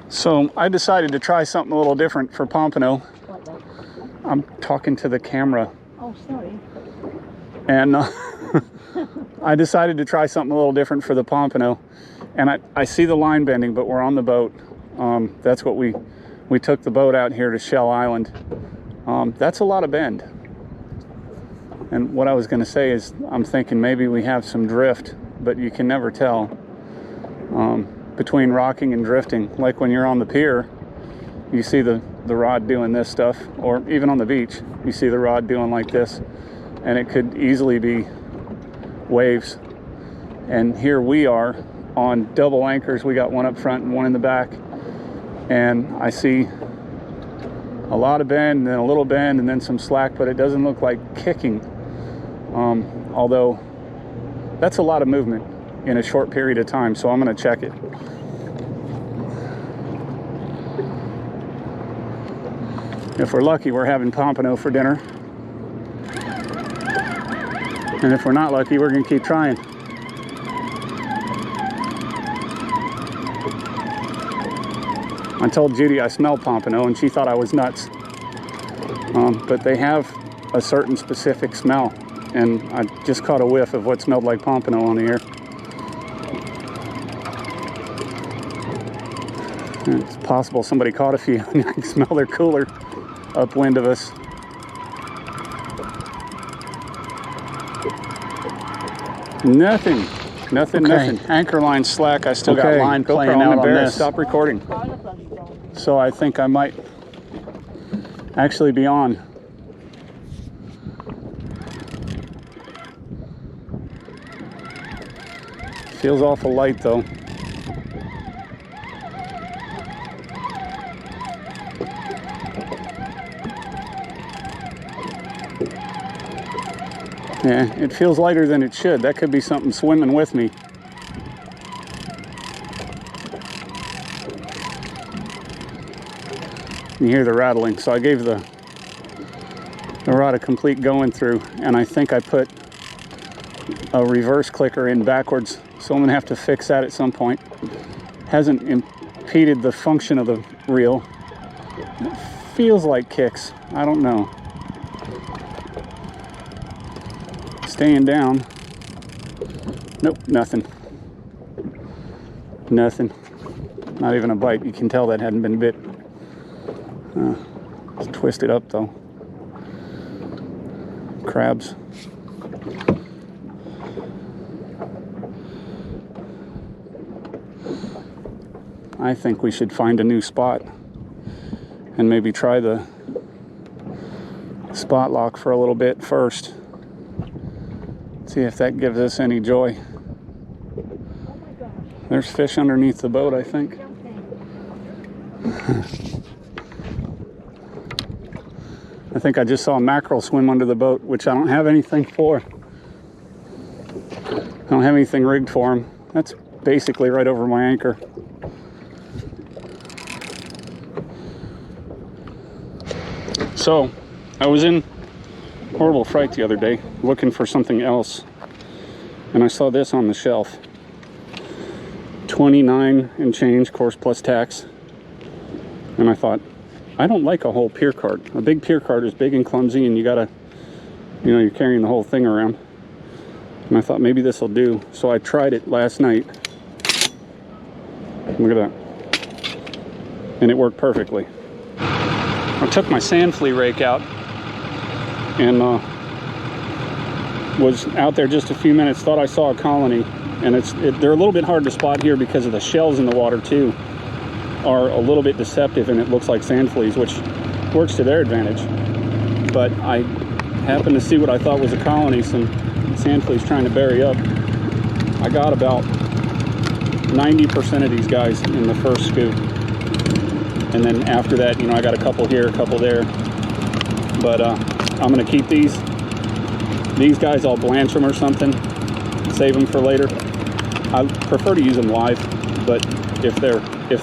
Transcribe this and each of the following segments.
So I decided to try something a little different for pompano. What then? I'm talking to the camera. Oh, sorry. And I decided to try something a little different for the pompano. And I see the line bending, but we're on the boat. That's what we took the boat out here to Shell Island. That's a lot of bend. And what I was going to say is I'm thinking maybe we have some drift, but you can never tell between rocking and drifting. Like when you're on the pier, you see the rod doing this stuff, or even on the beach, you see the rod doing like this, and it could easily be waves. And here we are on double anchors. We got one up front and one in the back, and I see a lot of bend and then a little bend and then some slack, but it doesn't look like kicking. Although that's a lot of movement in a short period of time, so I'm going to check it. If we're lucky, we're having pompano for dinner. And if we're not lucky, we're going to keep trying. I told Judy I smelled pompano, and she thought I was nuts. But they have a certain specific smell, and I just caught a whiff of what smelled like pompano on the air. And it's possible somebody caught a few, and I can smell their cooler upwind of us. Nothing. Nothing. Anchor line slack. I still got line playing out on this. Stop recording. So I think I might actually be on. Feels awful light though. Yeah, it feels lighter than it should. That could be something swimming with me. You hear the rattling. So I gave the rod a complete going through, and I think I put a reverse clicker in backwards, so I'm gonna have to fix that at some point. Hasn't impeded the function of the reel. It feels like kicks. I don't know. Staying down. Nope, nothing. Nothing. Not even a bite. You can tell that hadn't been bit. It's twisted up though. Crabs. I think we should find a new spot and maybe try the spot lock for a little bit first. See if that gives us any joy. There's fish underneath the boat, I think. I think I just saw a mackerel swim under the boat, which I don't have anything for. I don't have anything rigged for him. That's basically right over my anchor. So, I was in Horrible Fright the other day looking for something else, and I saw this on the shelf. $29 and change, course plus tax. And I thought, I don't like a whole pier cart. A big pier cart is big and clumsy, and you gotta, you're carrying the whole thing around. And I thought maybe this will do. So I tried it last night. Look at that. And it worked perfectly. I took my sand flea rake out and was out there just a few minutes. Thought I saw a colony, and they're a little bit hard to spot here because of the shells in the water too. Are a little bit deceptive, and it looks like sand fleas, which works to their advantage. But I happened to see what I thought was a colony, some sand fleas trying to bury up. I got about 90% of these guys in the first scoop, and then after that, I got a couple here, a couple there. But I'm gonna keep these guys. I'll blanch them or something, save them for later. I prefer to use them live, but if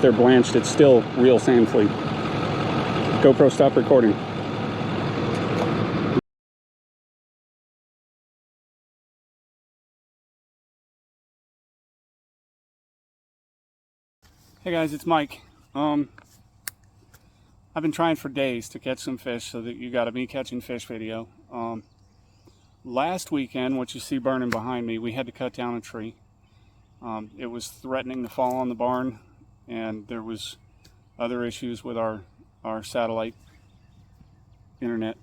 they're blanched, it's still real sand flea. GoPro, stop recording. Hey guys, it's Mike. I've been trying for days to catch some fish so that you got a me catching fish video. Last weekend, what you see burning behind me, we had to cut down a tree. It was threatening to fall on the barn, and there was other issues with our satellite internet.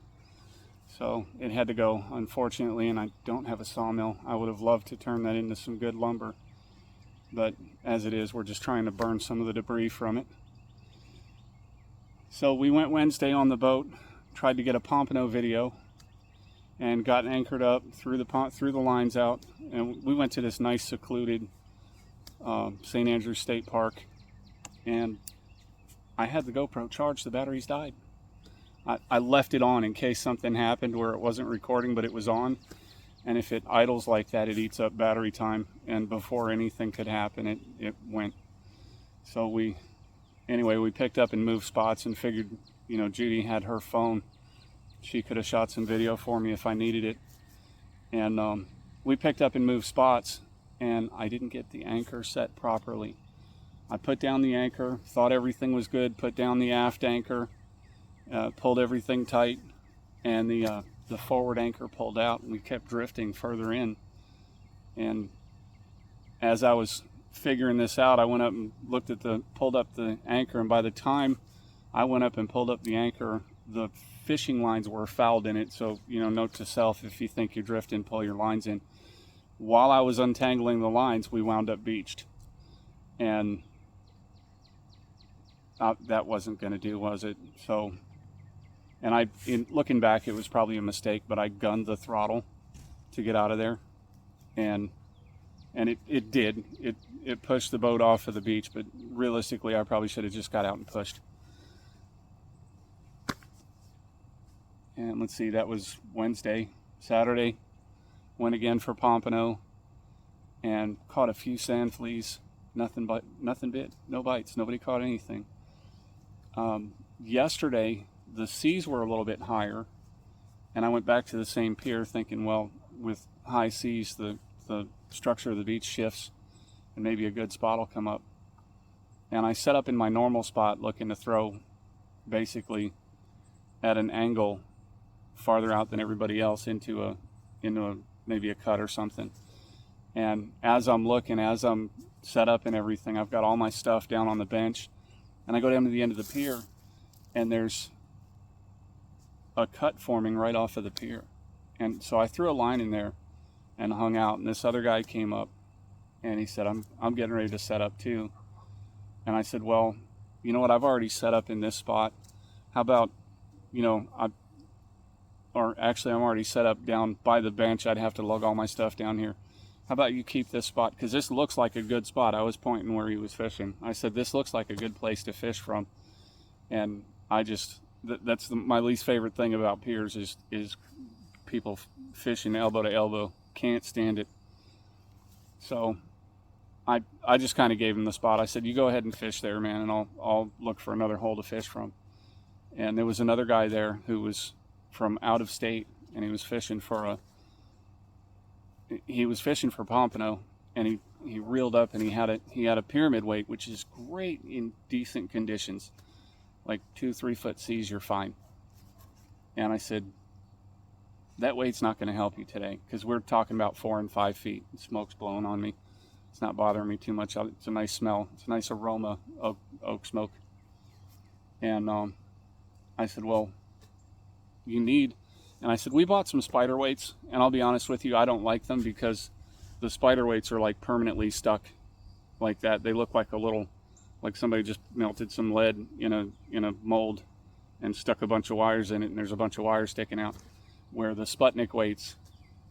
So it had to go, unfortunately, and I don't have a sawmill. I would have loved to turn that into some good lumber. But as it is, we're just trying to burn some of the debris from it. So we went Wednesday on the boat, tried to get a pompano video, and got anchored up, threw the lines out, and we went to this nice secluded St. Andrews State Park, and I had the GoPro charged. The batteries died. I left it on in case something happened where it wasn't recording, but it was on. And if it idles like that, it eats up battery time. And before anything could happen, it went. So we picked up and moved spots and figured, Judy had her phone. She could have shot some video for me if I needed it. And we picked up and moved spots, and I didn't get the anchor set properly. I put down the anchor, thought everything was good, put down the aft anchor, pulled everything tight, and the forward anchor pulled out, and we kept drifting further in. And as I was figuring this out, I went up and pulled up the anchor, and by the time I went up and pulled up the anchor, the fishing lines were fouled in it. So, note to self, if you think you're drifting, pull your lines in. While I was untangling the lines, we wound up beached. And that wasn't going to do, was it? So, and in looking back, it was probably a mistake, but I gunned the throttle to get out of there. And it did. It pushed the boat off of the beach, but realistically, I probably should have just got out and pushed. And let's see, that was Wednesday. Saturday, went again for pompano and caught a few sand fleas. Nothing bit, no bites. Nobody caught anything. Yesterday, the seas were a little bit higher, and I went back to the same pier thinking, well, with high seas, the structure of the beach shifts, and maybe a good spot will come up. And I set up in my normal spot, looking to throw basically at an angle farther out than everybody else into maybe a cut or something. And as I'm set up and everything, I've got all my stuff down on the bench, and I go down to the end of the pier, and there's a cut forming right off of the pier. And so I threw a line in there and hung out, and this other guy came up, and he said, I'm getting ready to set up too. And I said, well, you know what, I've already set up in this spot. How about, I'm already set up down by the bench. I'd have to lug all my stuff down here. How about you keep this spot? Because this looks like a good spot. I was pointing where he was fishing. I said, this looks like a good place to fish from. And that's my least favorite thing about piers is people fishing elbow to elbow. Can't stand it. So I just kind of gave him the spot. I said, you go ahead and fish there, man, and I'll look for another hole to fish from. And there was another guy there who was from out of state, and he was fishing for pompano, and he reeled up, and he had a pyramid weight, which is great in decent conditions, like 2-3 foot seas, you're fine. And I said, that weight's not going to help you today, because we're talking about 4 and 5 feet. The smoke's blowing on me. It's not bothering me too much. It's a nice smell. It's a nice aroma of oak smoke. And I said, well, and I said, we bought some spider weights, and I'll be honest with you, I don't like them because the spider weights are like permanently stuck like that. They look like like somebody just melted some lead in a mold and stuck a bunch of wires in it, and there's a bunch of wires sticking out. Where the Sputnik weights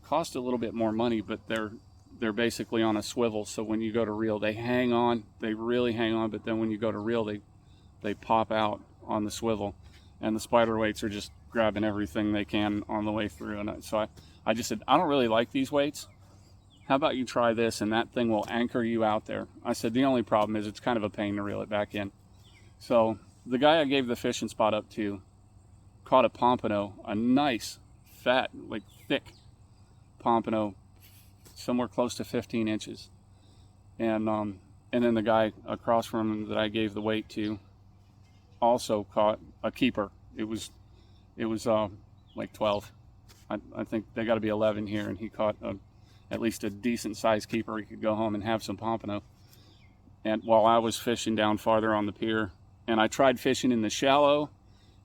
cost a little bit more money, but they're basically on a swivel, so when you go to reel, they hang on. They really hang on, but then when you go to reel, they pop out on the swivel, and the spider weights are just grabbing everything they can on the way through. And so I just said, I don't really like these weights. How about you try this, and that thing will anchor you out there. I said, the only problem is it's kind of a pain to reel it back in. So the guy I gave the fishing spot up to caught a pompano, a nice, fat, like thick pompano, somewhere close to 15 inches. And then the guy across from him that I gave the weight to also caught a keeper. It was like 12. I think they got to be 11 here, and he caught at least a decent sized keeper. He could go home and have some pompano. And while I was fishing down farther on the pier, and I tried fishing in the shallow,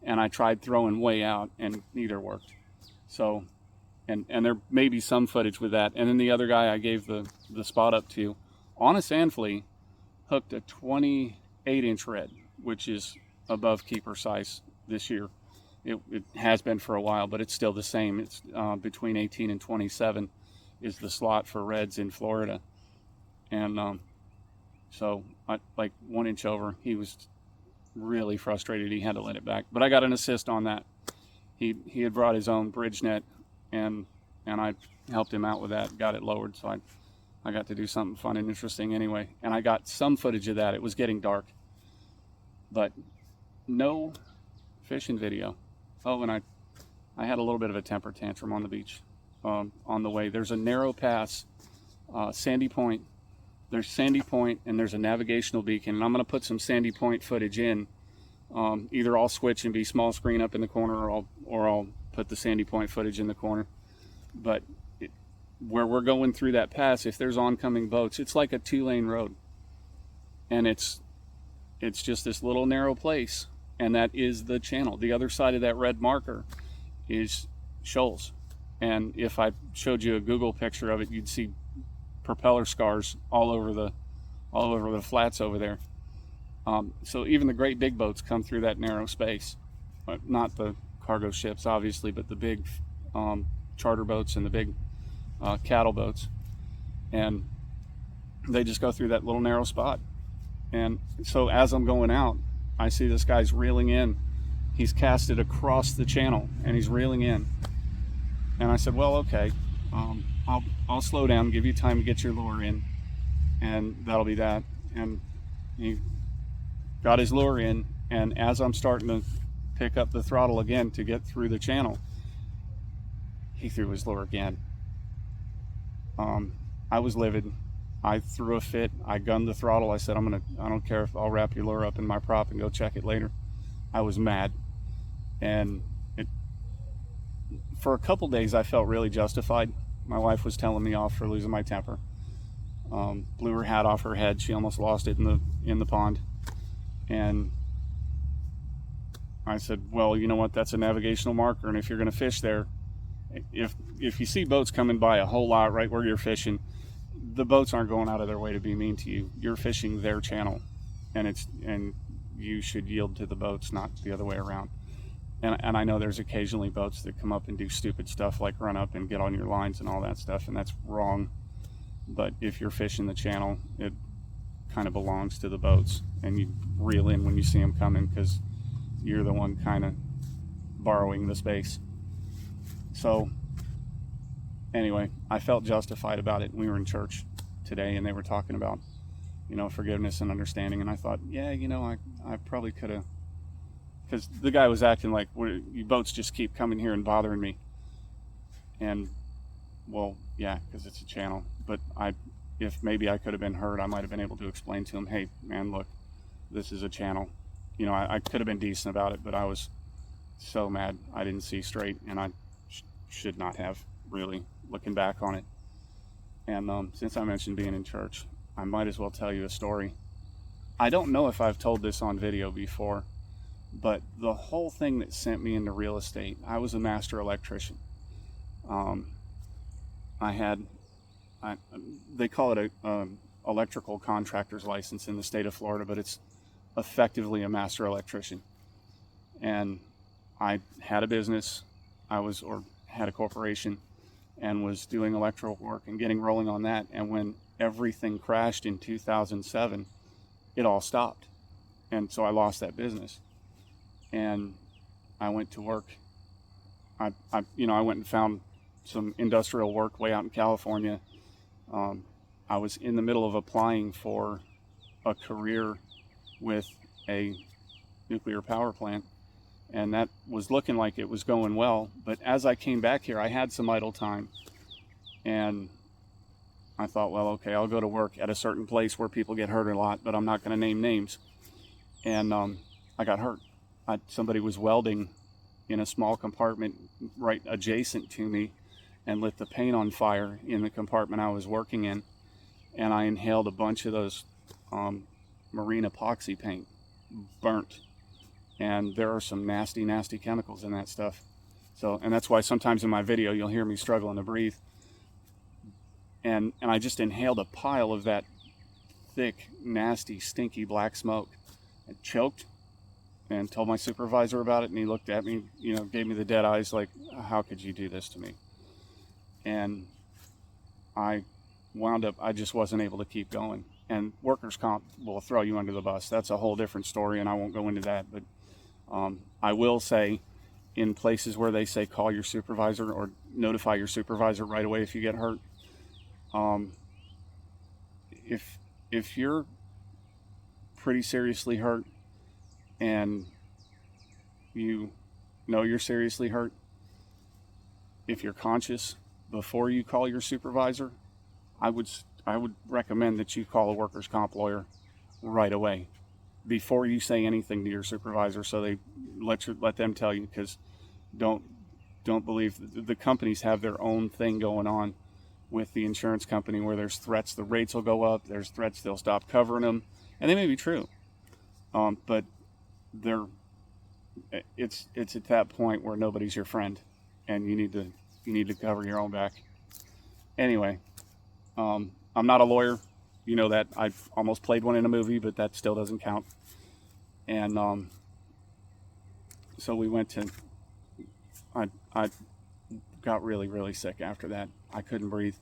and I tried throwing way out, and neither worked. So, and there may be some footage with that. And then the other guy I gave the spot up to, on a sand flea, hooked a 28-inch red, which is above keeper size this year. It has been for a while, but it's still the same. It's between 18 and 27 is the slot for reds in Florida. And so, like 1 inch over, he was really frustrated. He had to let it back. But I got an assist on that. He had brought his own bridge net, and I helped him out with that, got it lowered. So I got to do something fun and interesting anyway. And I got some footage of that. It was getting dark. But no fishing video. Oh, and I had a little bit of a temper tantrum on the beach on the way. There's a narrow pass, Sandy Point. There's Sandy Point, and there's a navigational beacon. And I'm going to put some Sandy Point footage in. Either I'll switch and be small screen up in the corner, or I'll put the Sandy Point footage in the corner. But where we're going through that pass, if there's oncoming boats, it's like a 2-lane road. And it's just this little narrow place. And that is the channel. The other side of that red marker is shoals. And if I showed you a Google picture of it, you'd see propeller scars all over the flats over there. So even the great big boats come through that narrow space. Not the cargo ships, obviously, but the big charter boats and the big cattle boats. And they just go through that little narrow spot. And so as I'm going out, I see this guy's reeling in. He's casted across the channel, and he's reeling in. And I said, well, okay, I'll slow down, give you time to get your lure in, and that'll be that. And he got his lure in, and as I'm starting to pick up the throttle again to get through the channel, he threw his lure again. I was livid. I threw a fit. I gunned the throttle. I said, I don't care if I'll wrap your lure up in my prop and go check it later. I was mad. And for a couple days, I felt really justified. My wife was telling me off for losing my temper. Blew her hat off her head. She almost lost it in the pond. And I said, well, you know what? That's a navigational marker. And if you're going to fish there, if you see boats coming by a whole lot right where you're fishing, the boats aren't going out of their way to be mean to you. You're fishing their channel, and you should yield to the boats, not the other way around. And I know there's occasionally boats that come up and do stupid stuff like run up and get on your lines and all that stuff, and that's wrong. But if you're fishing the channel, it kind of belongs to the boats, and you reel in when you see them coming because you're the one kind of borrowing the space. So anyway, I felt justified about it. We were in church today, and they were talking about, forgiveness and understanding. And I thought, yeah, I probably could have, because the guy was acting like, you boats just keep coming here and bothering me. And, well, yeah, because it's a channel. But if maybe I could have been heard, I might have been able to explain to him, hey, man, look, this is a channel. I could have been decent about it, but I was so mad I didn't see straight, and I should not have, really, looking back on it. And since I mentioned being in church, I might as well tell you a story. I don't know if I've told this on video before, but the whole thing that sent me into real estate, I was a master electrician. They call it a electrical contractor's license in the state of Florida, but it's effectively a master electrician. And I had a business, had a corporation, and was doing electrical work and getting rolling on that. And when everything crashed in 2007, it all stopped. And so I lost that business. And I went to work. I went and found some industrial work way out in California. I was in the middle of applying for a career with a nuclear power plant, and that was looking like it was going well. But as I came back here, I had some idle time, and I thought, well, okay, I'll go to work at a certain place where people get hurt a lot, but I'm not going to name names. And I got hurt. somebody was welding in a small compartment right adjacent to me and lit the paint on fire in the compartment I was working in, and I inhaled a bunch of those marine epoxy paint, burnt, and there are some nasty, nasty chemicals in that stuff. So, and that's why sometimes in my video you'll hear me struggling to breathe. And I just inhaled a pile of that thick, nasty, stinky black smoke. I choked and told my supervisor about it, and he looked at me, you know, gave me the dead eyes like, how could you do this to me? And I wound up, I just wasn't able to keep going. And workers' comp will throw you under the bus. That's a whole different story, and I won't go into that. But I will say, in places where they say call your supervisor or notify your supervisor right away if you get hurt, if you're pretty seriously hurt and you know you're seriously hurt, if you're conscious before you call your supervisor, I would recommend that you call a workers' comp lawyer right away before you say anything to your supervisor, so they let them tell you, because don't believe the companies have their own thing going on with the insurance company where there's threats the rates will go up, there's threats they'll stop covering them, and they may be true, but it's at that point where nobody's your friend, and you need to cover your own back. Anyway, I'm not a lawyer, you know that. I've almost played one in a movie, but that still doesn't count. And so we went to, I got really, really sick after that. I couldn't breathe.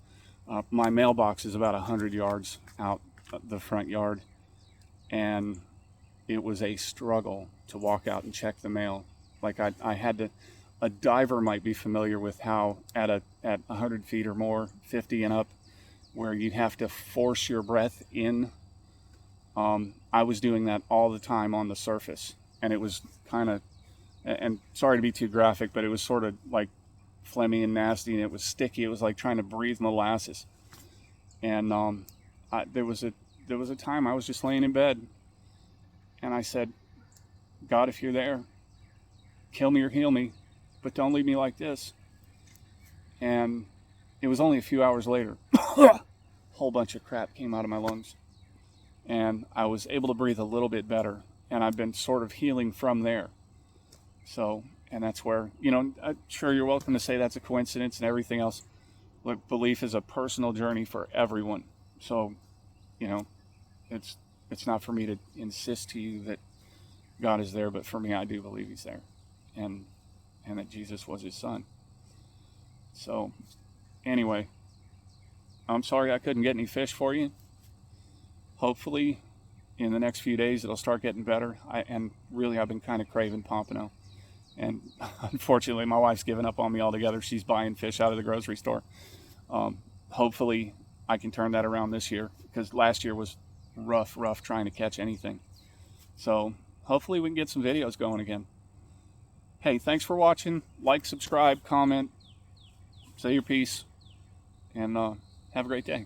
My mailbox is about 100 yards out the front yard, and it was a struggle to walk out and check the mail. Like I had to, a diver might be familiar with how at 100 feet or more, 50 and up, where you have to force your breath in. I was doing that all the time on the surface, and it was kind of, and sorry to be too graphic, but it was sort of like phlegmy and nasty, and it was sticky. It was like trying to breathe molasses. And there was a time I was just laying in bed, and I said, God, if you're there, kill me or heal me, but don't leave me like this. And it was only a few hours later, a whole bunch of crap came out of my lungs, and I was able to breathe a little bit better, and I've been sort of healing from there. So, and that's where, you know, sure, you're welcome to say that's a coincidence and everything else. Look, belief is a personal journey for everyone. So, you know, it's not for me to insist to you that God is there, but for me, I do believe he's there, and that Jesus was his son. So anyway, I'm sorry I couldn't get any fish for you. Hopefully in the next few days it'll start getting better. I've been kind of craving pompano, and unfortunately my wife's given up on me altogether. She's buying fish out of the grocery store. Hopefully I can turn that around this year, because last year was rough trying to catch anything. So hopefully we can get some videos going again. Hey, thanks for watching. Like, subscribe, comment, say your piece, and have a great day.